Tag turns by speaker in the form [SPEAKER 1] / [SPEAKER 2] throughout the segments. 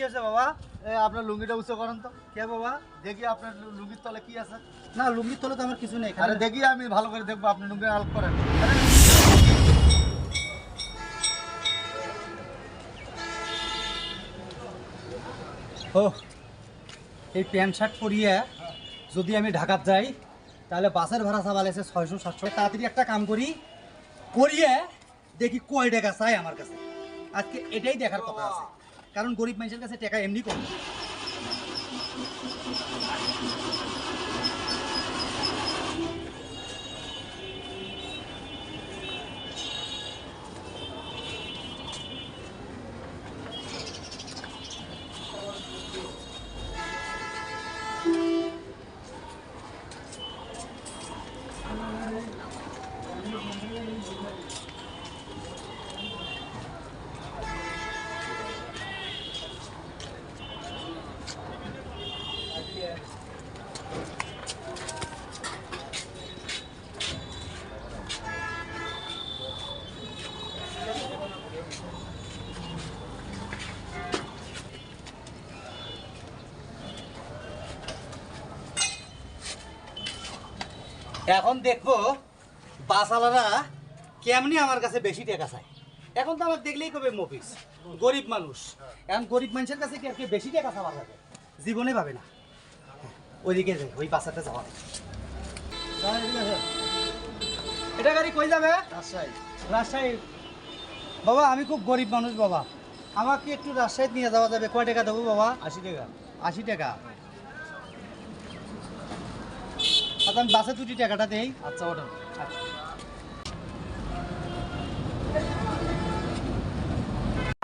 [SPEAKER 1] কি আছে বাবা? আপনার লুঙ্গিটা উঁচু করেন তো। কে বাবা? দেখি আপনার লুঙ্গির তলে কি আছে। না লুঙ্গির তলে তো আমার কিছু নেই। আরে দেখি আমি ভালো করে দেখবো আপনি লুঙ্গি আলপ করেন। ও এই প্যান্ট শার্ট পরিয়ে যদি আমি ঢাকাত যাই তাহলে বাসের ভাড়া চাবালেছে 600-700। তাড়াতাড়ি একটা কাম করি, করিয়ে দেখি কয় টাকা চাই আমার কাছে। আজকে এটাই দেখার কথা আছে, কারণ গরিব মানুষের কাছে টাকা এমনি কম। এখন দেখবো বাসালারা কেমনি আমার কাছে বেশি টাকা চায়। এখন তো আমার দেখলেই কবে মফিস, গরিব মানুষ। এখন গরিব মানুষের কাছে কি আর কি বেশি টাকা চাওয়া যাবে? জীবনে পাবে না। ওইদিকে যাই, ওই বাসাতে যাওয়া। এটা গাড়ি কই যাবে? রাজশাহী। রাজশাহী। বাবা আমি খুব গরিব মানুষ বাবা, আমাকে একটু রাজশাহী নিয়ে যাওয়া যাবে? কয় টাকা দেবো বাবা? 80 টাকা। 80 টাকা? আচ্ছা আমি বাসে দুটি টাকাটা দেই। আচ্ছা ওটা।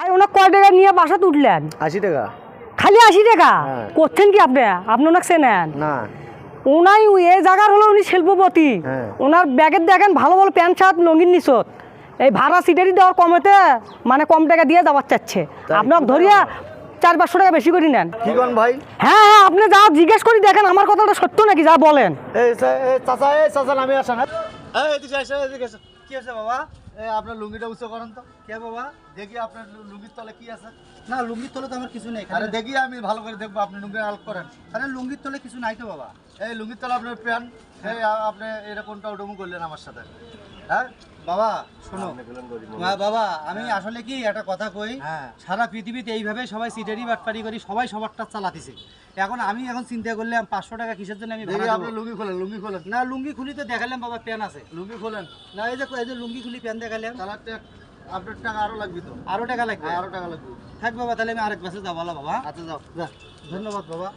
[SPEAKER 2] আর ওনার কয় টাকা নিয়ে বাসা উঠলেন?
[SPEAKER 3] 80 টাকা।
[SPEAKER 2] খালি 80 টাকা?
[SPEAKER 3] হ্যাঁ।
[SPEAKER 2] করছেন কি আপনি? আপনি ওনাকে চেনেন?
[SPEAKER 3] না।
[SPEAKER 2] ওনাই এই জায়গার হলো উনি শিল্পপতি।
[SPEAKER 3] হ্যাঁ।
[SPEAKER 2] ওনার ব্যাগের দেখেন ভালো ভালো প্যান্ট শার্ট লঙ্গির নিচত এই ভাড়া সিটারি দেওয়ার কমেতে মানে কম টাকা দিয়ে যাওয়ার চাচ্ছে। আপনাকে ধরিয়া 400-500 টাকা বেশি করে নেন।
[SPEAKER 3] কি কোন ভাই?
[SPEAKER 2] হ্যাঁ হ্যাঁ আপনি যা জিজ্ঞেস করি দেখেন আমার কথাটা সত্য নাকি, যা বলেন।
[SPEAKER 3] এই চাচা নামে আসা না।
[SPEAKER 1] কি আছে বাবা? আপনার লুঙ্গিটা উঁচু করেন তো। কে বাবা? দেখি আপনার লুঙ্গির তলে কি আছে। না লুঙ্গির তলে তো আমার কিছু নেই। আরে দেখি আমি ভালো করে দেখবো আপনি লুঙ্গি আলপ করেন। আরে লুঙ্গির তলে কিছু নাই তো বাবা। এই লুঙ্গির তলে আপনার প্যান্ট, এই আপনি এরকমটা উডুমু করলেন আমার সাথে। হ্যাঁ বাবা শোনো বাবা, আমি আসলে কি একটা কথা কই, সারা পৃথিবীতে এইভাবে সবাই সিটারি বাটপারি করি, সবাই সবারটা চালাতেছে। এখন আমি এখন চিন্তা করলাম 500 টাকা কিসের জন্য আমি ভাড়া দেব? লুঙ্গি খোলেন, লুঙ্গি খোলেন। না লুঙ্গি খুলি তো দেখালাম বাবা প্যান আছে। লুঙ্গি খোলেন। না এই যে লুঙ্গি খুলি প্যান দেখালাম। তাহলে আপনার টাকা আরো লাগবে তো। আরো টাকা লাগবে? আরো টাকা লাগবে। থাক বাবা তাহলে আমি আরেক বাসে যাবো বাবা। আচ্ছা যাও। ধন্যবাদ বাবা।